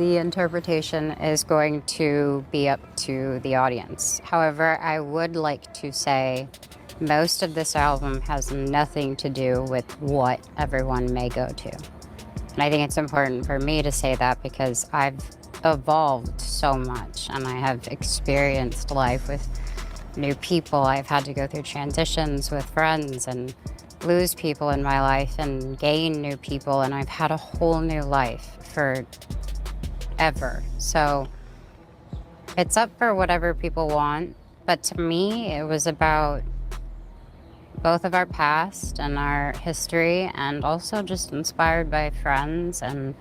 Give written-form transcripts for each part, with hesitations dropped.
The interpretation is going to be up to the audience. However, I would like to say most of this album has nothing to do with what everyone may go to. And I think it's important for me to say that because I've evolved so much and I have experienced life with new people. I've had to go through transitions with friends and lose people in my life and gain new people, and I've had a whole new life forever. So it's up for whatever people want, but to me it was about both of our past and our history, and also just inspired by friends and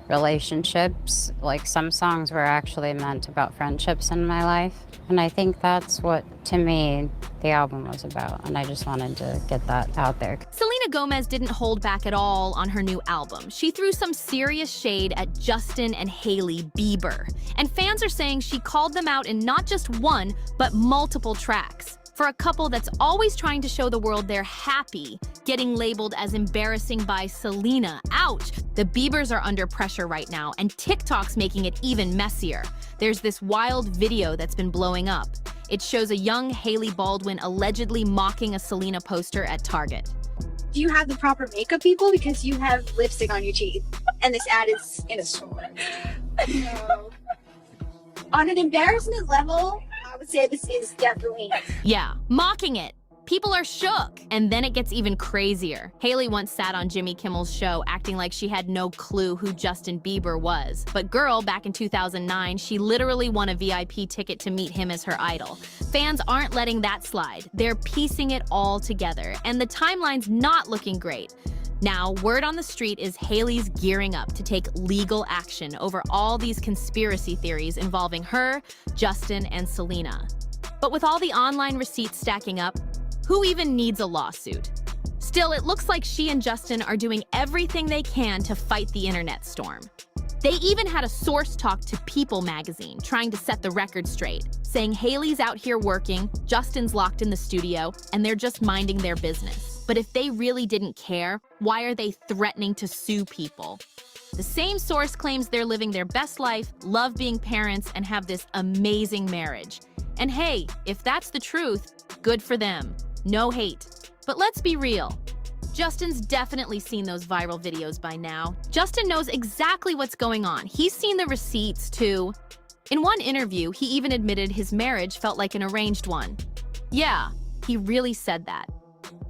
relationships. Like, some songs were actually meant about friendships in my life, and I think that's what, to me, the album was about, and I just wanted to get that out there. Selena Gomez didn't hold back at all on her new album. She threw some serious shade at Justin and Hailey Bieber, and fans are saying she called them out in not just one, but multiple tracks. For a couple that's always trying to show the world they're happy, getting labeled as embarrassing by Selena, ouch! The Biebers are under pressure right now, and TikTok's making it even messier. There's this wild video that's been blowing up. It shows a young Hailey Baldwin allegedly mocking a Selena poster at Target. Do you have the proper makeup, people? Because you have lipstick on your teeth, and this ad is in a store. No. On an embarrassment level, I would say this is definitely... Yeah, mocking it. People are shook. And then it gets even crazier. Hailey once sat on Jimmy Kimmel's show acting like she had no clue who Justin Bieber was. But girl, back in 2009, she literally won a VIP ticket to meet him as her idol. Fans aren't letting that slide. They're piecing it all together. And the timeline's not looking great. Now, word on the street is Hailey's gearing up to take legal action over all these conspiracy theories involving her, Justin, and Selena. But with all the online receipts stacking up, who even needs a lawsuit? Still, it looks like she and Justin are doing everything they can to fight the internet storm. They even had a source talk to People magazine, trying to set the record straight, saying Hailey's out here working, Justin's locked in the studio, and they're just minding their business. But if they really didn't care, why are they threatening to sue people? The same source claims they're living their best life, love being parents, and have this amazing marriage. And hey, if that's the truth, good for them. No hate. But let's be real. Justin's definitely seen those viral videos by now. Justin knows exactly what's going on. He's seen the receipts, too. In one interview, he even admitted his marriage felt like an arranged one. Yeah, he really said that.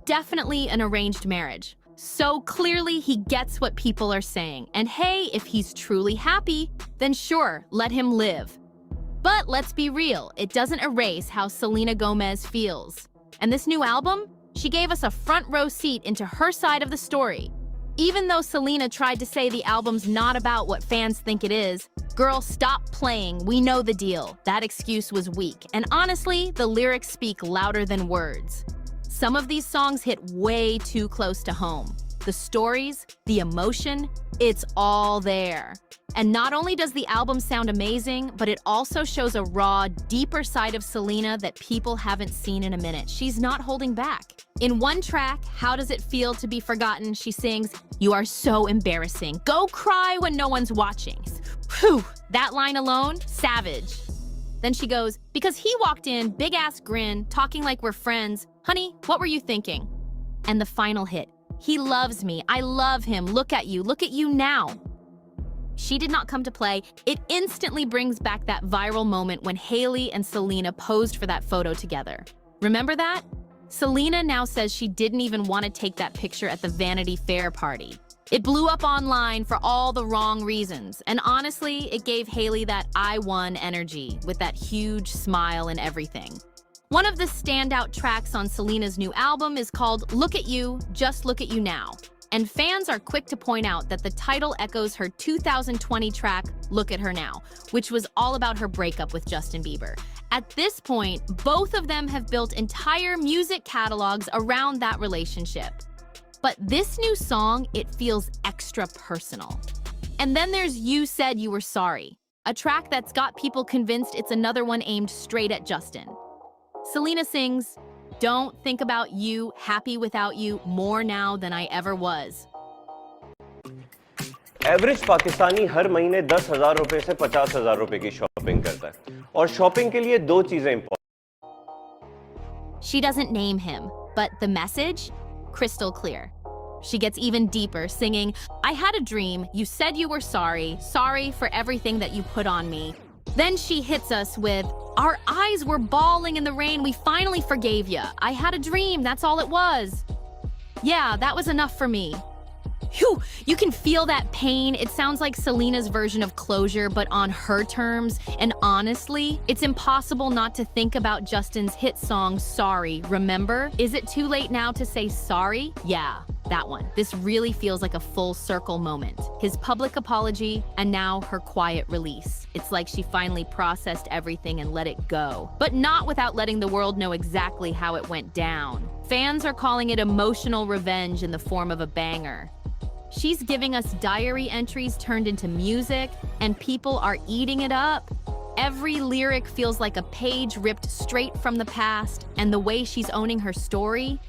Definitely an arranged marriage. So clearly he gets what people are saying. And hey, if he's truly happy, then sure, let him live. But let's be real, it doesn't erase how Selena Gomez feels. And this new album? She gave us a front row seat into her side of the story. Even though Selena tried to say the album's not about what fans think it is, girl, stop playing, we know the deal. That excuse was weak, and honestly, the lyrics speak louder than words. Some of these songs hit way too close to home. The stories, the emotion, it's all there. And not only does the album sound amazing, but it also shows a raw, deeper side of Selena that people haven't seen in a minute. She's not holding back. In one track, How Does It Feel to Be Forgotten, she sings, "You are so embarrassing. Go cry when no one's watching." Whew, that line alone, savage. Then she goes, "Because he walked in, big ass grin, talking like we're friends. Honey, what were you thinking?" And the final hit, "He loves me. I love him. Look at you now." She did not come to play. It instantly brings back that viral moment when Hailey and Selena posed for that photo together. Remember that? Selena now says she didn't even want to take that picture at the Vanity Fair party. It blew up online for all the wrong reasons, and honestly, it gave Hailey that I won energy with that huge smile and everything. One of the standout tracks on Selena's new album is called Look at You, Just Look at You Now. And fans are quick to point out that the title echoes her 2020 track, Look at Her Now, which was all about her breakup with Justin Bieber. At this point, both of them have built entire music catalogs around that relationship. But this new song, it feels extra personal. And then there's You Said You Were Sorry, a track that's got people convinced it's another one aimed straight at Justin. Selena sings, "Don't think about you, happy without you, more now than I ever was." Average Pakistani हर महीने 10,000 रुपए से 50,000 रुपए की shopping करता है और shopping के लिए दो चीजें important. She doesn't name him, but the message? Crystal clear. She gets even deeper, singing, I had a dream, you said you were sorry, sorry for everything that you put on me. Then she hits us with, our eyes were bawling in the rain, we finally forgave ya. I had a dream, that's all it was. Yeah, that was enough for me. Phew, you can feel that pain. It sounds like Selena's version of closure, but on her terms. And honestly, it's impossible not to think about Justin's hit song, Sorry. Remember? Is it too late now to say sorry? Yeah, that one. This really feels like a full circle moment. His public apology, and now her quiet release. It's like she finally processed everything and let it go. But not without letting the world know exactly how it went down. Fans are calling it emotional revenge in the form of a banger. She's giving us diary entries turned into music, and people are eating it up. Every lyric feels like a page ripped straight from the past, and the way she's owning her story,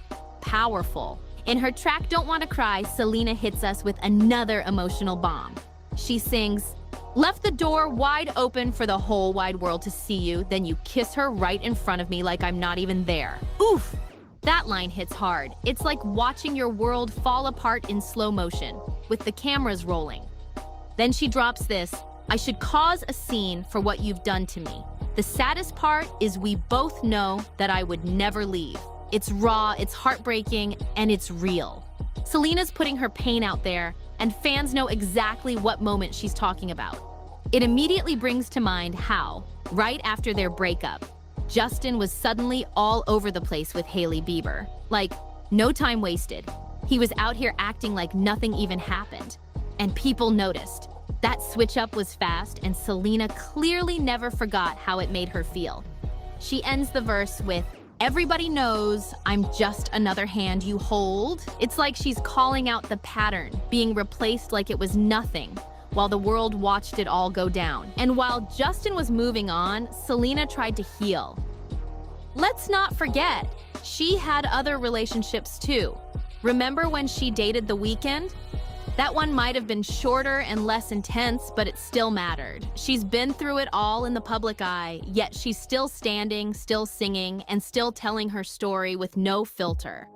powerful. In her track Don't Wanna Cry, Selena hits us with another emotional bomb. She sings, left the door wide open for the whole wide world to see you, then you kiss her right in front of me like I'm not even there. Oof! That line hits hard. It's like watching your world fall apart in slow motion, with the cameras rolling. Then she drops this, I should cause a scene for what you've done to me. The saddest part is we both know that I would never leave. It's raw, it's heartbreaking, and it's real. Selena's putting her pain out there, and fans know exactly what moment she's talking about. It immediately brings to mind how, right after their breakup, Justin was suddenly all over the place with Hailey Bieber. Like, no time wasted. He was out here acting like nothing even happened. And people noticed. That switch up was fast, and Selena clearly never forgot how it made her feel. She ends the verse with, everybody knows I'm just another hand you hold. It's like she's calling out the pattern, being replaced like it was nothing, while the world watched it all go down. And while Justin was moving on, Selena tried to heal. Let's not forget, she had other relationships too. Remember when she dated The Weeknd? That one might have been shorter and less intense, but it still mattered. She's been through it all in the public eye, yet she's still standing, still singing, and still telling her story with no filter.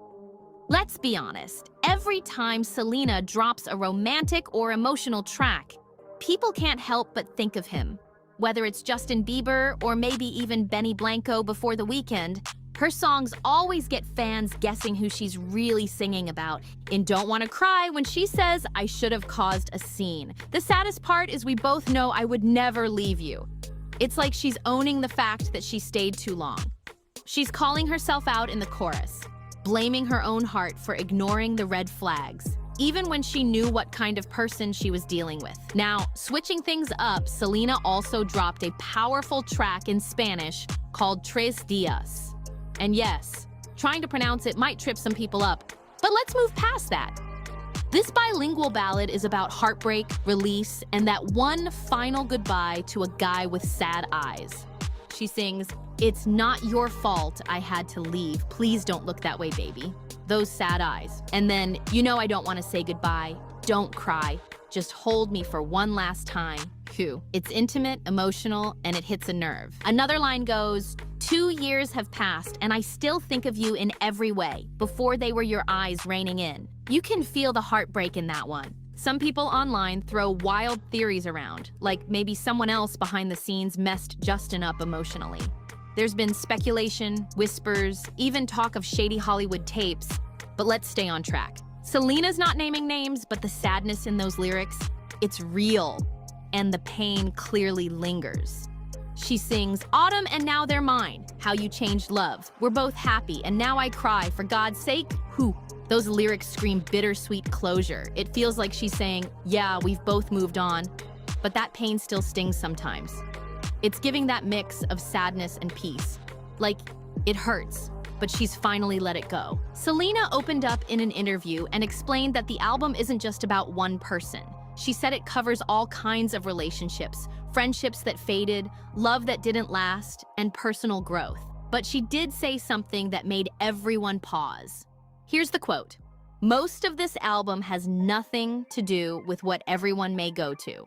Let's be honest, every time Selena drops a romantic or emotional track, people can't help but think of him. Whether it's Justin Bieber or maybe even Benny Blanco before The Weeknd, her songs always get fans guessing who she's really singing about. In Don't Wanna Cry, when she says, I should have caused a scene. The saddest part is we both know I would never leave you. It's like she's owning the fact that she stayed too long. She's calling herself out in the chorus, blaming her own heart for ignoring the red flags, even when she knew what kind of person she was dealing with. Now, switching things up, Selena also dropped a powerful track in Spanish called Tres Dias. And yes, trying to pronounce it might trip some people up, but let's move past that. This bilingual ballad is about heartbreak, release, and that one final goodbye to a guy with sad eyes. She sings, it's not your fault I had to leave. Please don't look that way, baby. Those sad eyes. And then, you know I don't want to say goodbye. Don't cry. Just hold me for one last time. Phew. It's intimate, emotional, and it hits a nerve. Another line goes, 2 years have passed, and I still think of you in every way. Before they were your eyes raining in. You can feel the heartbreak in that one. Some people online throw wild theories around, like maybe someone else behind the scenes messed Justin up emotionally. There's been speculation, whispers, even talk of shady Hollywood tapes, but let's stay on track. Selena's not naming names, but the sadness in those lyrics, it's real, and the pain clearly lingers. She sings, autumn and now they're mine, how you changed love. We're both happy, and now I cry, for God's sake, who? Those lyrics scream bittersweet closure. It feels like she's saying, yeah, we've both moved on, but that pain still stings sometimes. It's giving that mix of sadness and peace. Like, it hurts, but she's finally let it go. Selena opened up in an interview and explained that the album isn't just about one person. She said it covers all kinds of relationships, friendships that faded, love that didn't last, and personal growth. But she did say something that made everyone pause. Here's the quote. Most of this album has nothing to do with what everyone may go to.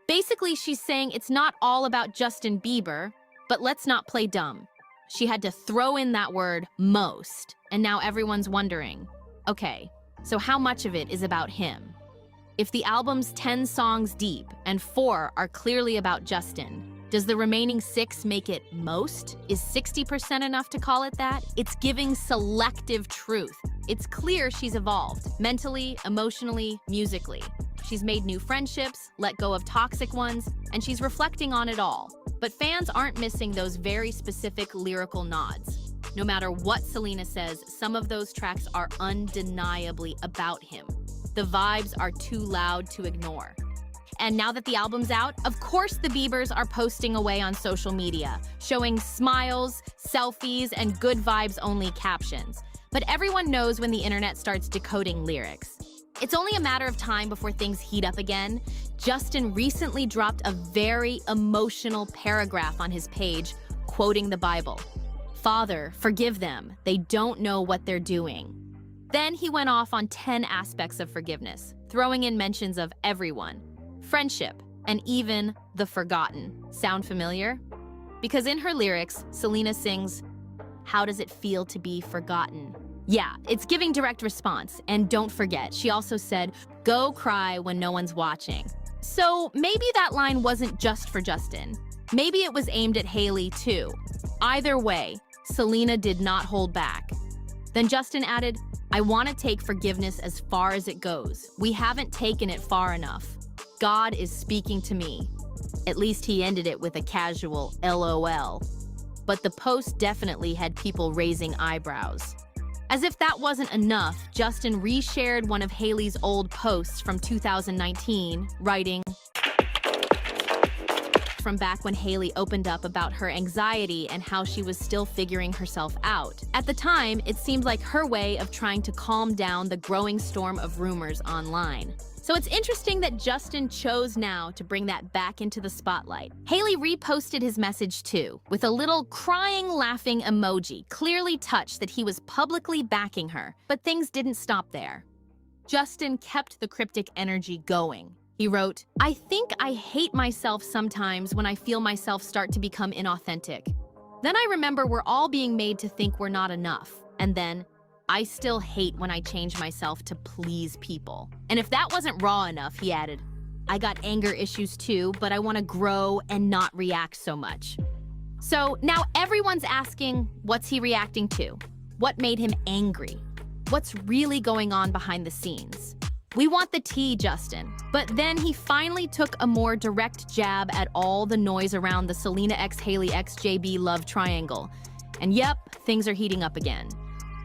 Basically, she's saying it's not all about Justin Bieber, but let's not play dumb. She had to throw in that word most, and now everyone's wondering, okay, so how much of it is about him? If the album's 10 songs deep and 4 are clearly about Justin, does the remaining 6 make it most? Is 60% enough to call it that? It's giving selective truth. It's clear she's evolved, mentally, emotionally, musically. She's made new friendships, let go of toxic ones, and she's reflecting on it all. But fans aren't missing those very specific lyrical nods. No matter what Selena says, some of those tracks are undeniably about him. The vibes are too loud to ignore. And now that the album's out, of course the Biebers are posting away on social media, showing smiles, selfies, and good vibes only captions. But everyone knows when the internet starts decoding lyrics. It's only a matter of time before things heat up again. Justin recently dropped a very emotional paragraph on his page, quoting the Bible. "Father, forgive them. They don't know what they're doing." Then he went off on 10 aspects of forgiveness, throwing in mentions of everyone, friendship, and even the forgotten. Sound familiar? Because in her lyrics, Selena sings, "How does it feel to be forgotten?" Yeah, it's giving direct response. And don't forget, she also said, "Go cry when no one's watching." So maybe that line wasn't just for Justin. Maybe it was aimed at Hailey too. Either way, Selena did not hold back. Then Justin added, "I want to take forgiveness as far as it goes. We haven't taken it far enough. God is speaking to me." At least he ended it with a casual LOL. But the post definitely had people raising eyebrows. As if that wasn't enough, Justin reshared one of Hailey's old posts from 2019, writing, from back when Hailey opened up about her anxiety and how she was still figuring herself out. At the time, it seemed like her way of trying to calm down the growing storm of rumors online. So it's interesting that Justin chose now to bring that back into the spotlight. Hailey reposted his message too, with a little crying, laughing emoji, clearly touched that he was publicly backing her. But things didn't stop there. Justin kept the cryptic energy going. He wrote, "I think I hate myself sometimes when I feel myself start to become inauthentic. Then I remember we're all being made to think we're not enough. And then, I still hate when I change myself to please people." And if that wasn't raw enough, he added, "I got anger issues too, but I want to grow and not react so much." So now everyone's asking, what's he reacting to? What made him angry? What's really going on behind the scenes? We want the tea, Justin. But then he finally took a more direct jab at all the noise around the Selena x Hailey x JB love triangle. And yep, things are heating up again.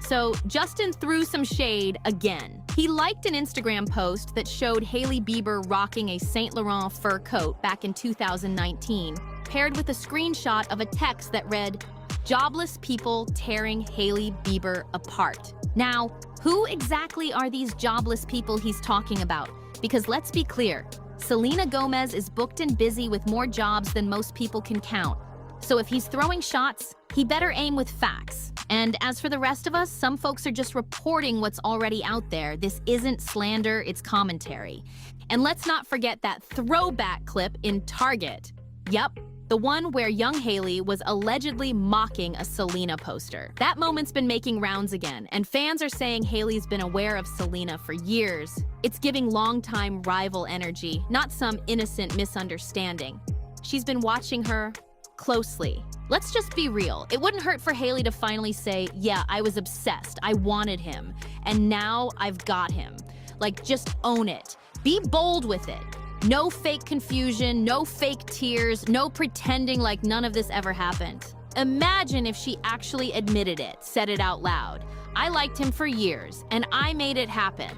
So Justin threw some shade again. He liked an Instagram post that showed Hailey Bieber rocking a Saint Laurent fur coat back in 2019, paired with a screenshot of a text that read, "Jobless people tearing Hailey Bieber apart." Now, who exactly are these jobless people he's talking about? Because let's be clear, Selena Gomez is booked and busy with more jobs than most people can count. So if he's throwing shots, he better aim with facts. And as for the rest of us, some folks are just reporting what's already out there. This isn't slander, it's commentary. And let's not forget that throwback clip in Target. Yep, the one where young Hailey was allegedly mocking a Selena poster. That moment's been making rounds again, and fans are saying Hailey's been aware of Selena for years. It's giving longtime rival energy, not some innocent misunderstanding. She's been watching her closely. Let's just be real. It wouldn't hurt for Hailey to finally say, "Yeah, I was obsessed. I wanted him. And now I've got him." Like, just own it. Be bold with it. No fake confusion, no fake tears, no pretending like none of this ever happened. Imagine if she actually admitted it, said it out loud. "I liked him for years, and I made it happen."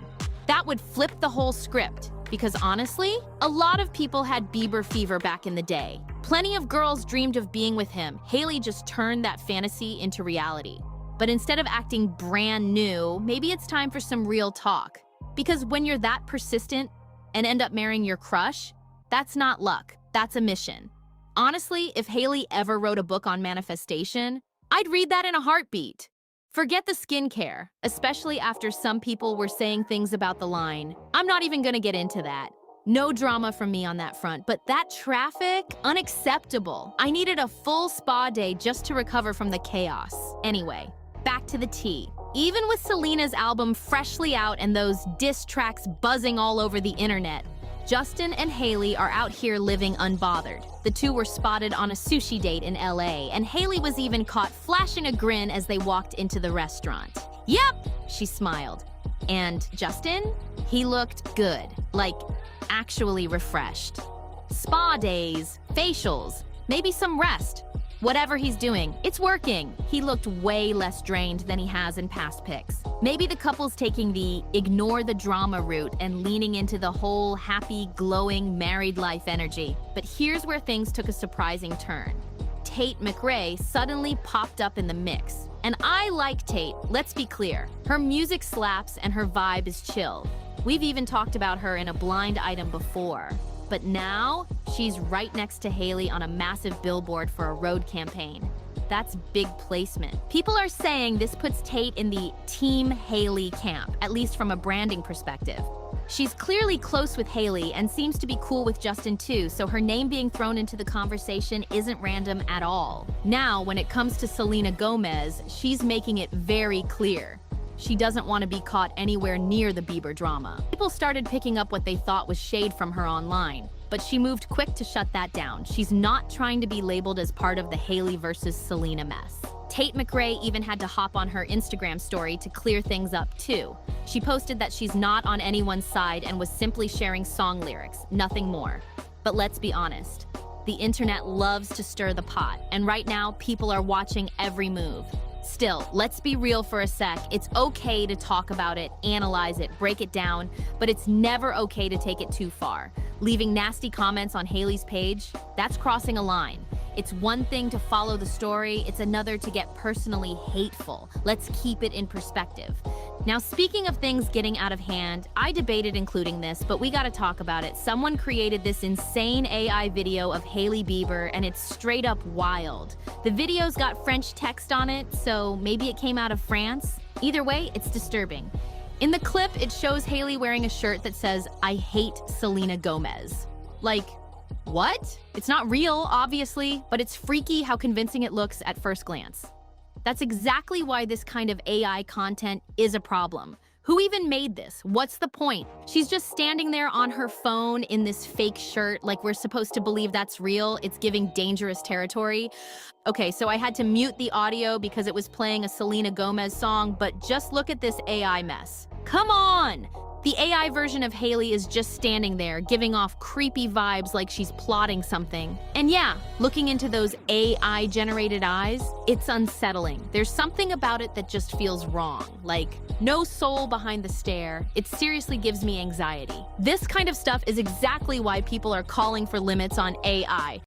That would flip the whole script. Because honestly, a lot of people had Bieber fever back in the day. Plenty of girls dreamed of being with him. Hailey just turned that fantasy into reality. But instead of acting brand new, maybe it's time for some real talk. Because when you're that persistent and end up marrying your crush, that's not luck, that's a mission. Honestly, if Hailey ever wrote a book on manifestation, I'd read that in a heartbeat. Forget the skincare, especially after some people were saying things about the line. I'm not even gonna get into that. No drama from me on that front, but that traffic? Unacceptable. I needed a full spa day just to recover from the chaos. Anyway, back to the tea. Even with Selena's album freshly out and those diss tracks buzzing all over the internet, Justin and Hailey are out here living unbothered. The two were spotted on a sushi date in LA, and Hailey was even caught flashing a grin as they walked into the restaurant. Yep, she smiled. And Justin? He looked good, like actually refreshed. Spa days, facials, maybe some rest. Whatever he's doing, it's working. He looked way less drained than he has in past pics. Maybe the couple's taking the ignore the drama route and leaning into the whole happy, glowing, married life energy. But here's where things took a surprising turn. Tate McRae suddenly popped up in the mix. And I like Tate, let's be clear. Her music slaps and her vibe is chill. We've even talked about her in a blind item before. But now, she's right next to Hailey on a massive billboard for a road campaign. That's big placement. People are saying this puts Tate in the Team Hailey camp, at least from a branding perspective. She's clearly close with Hailey and seems to be cool with Justin too, so her name being thrown into the conversation isn't random at all. Now, when it comes to Selena Gomez, she's making it very clear. She doesn't want to be caught anywhere near the Bieber drama. People started picking up what they thought was shade from her online, but she moved quick to shut that down. She's not trying to be labeled as part of the Hailey versus Selena mess. Tate McRae even had to hop on her Instagram story to clear things up too. She posted that she's not on anyone's side and was simply sharing song lyrics, nothing more. But let's be honest, the internet loves to stir the pot, and right now people are watching every move. Still, let's be real for a sec. It's okay to talk about it, analyze it, break it down, but it's never okay to take it too far. Leaving nasty comments on Hailey's page, that's crossing a line. It's one thing to follow the story, it's another to get personally hateful. Let's keep it in perspective. Now, speaking of things getting out of hand, I debated including this, but we gotta talk about it. Someone created this insane AI video of Hailey Bieber, and it's straight up wild. The video's got French text on it, so maybe it came out of France. Either way, it's disturbing. In the clip, it shows Hailey wearing a shirt that says, "I hate Selena Gomez." Like, what? It's not real, obviously, but it's freaky how convincing it looks at first glance. That's exactly why this kind of AI content is a problem. Who even made this? What's the point? She's just standing there on her phone in this fake shirt, like we're supposed to believe that's real. It's giving dangerous territory. Okay, so I had to mute the audio because it was playing a Selena Gomez song, but just look at this AI mess. Come on! The AI version of Hailey is just standing there, giving off creepy vibes like she's plotting something. And yeah, looking into those AI-generated eyes, it's unsettling. There's something about it that just feels wrong. Like, no soul behind the stare. It seriously gives me anxiety. This kind of stuff is exactly why people are calling for limits on AI.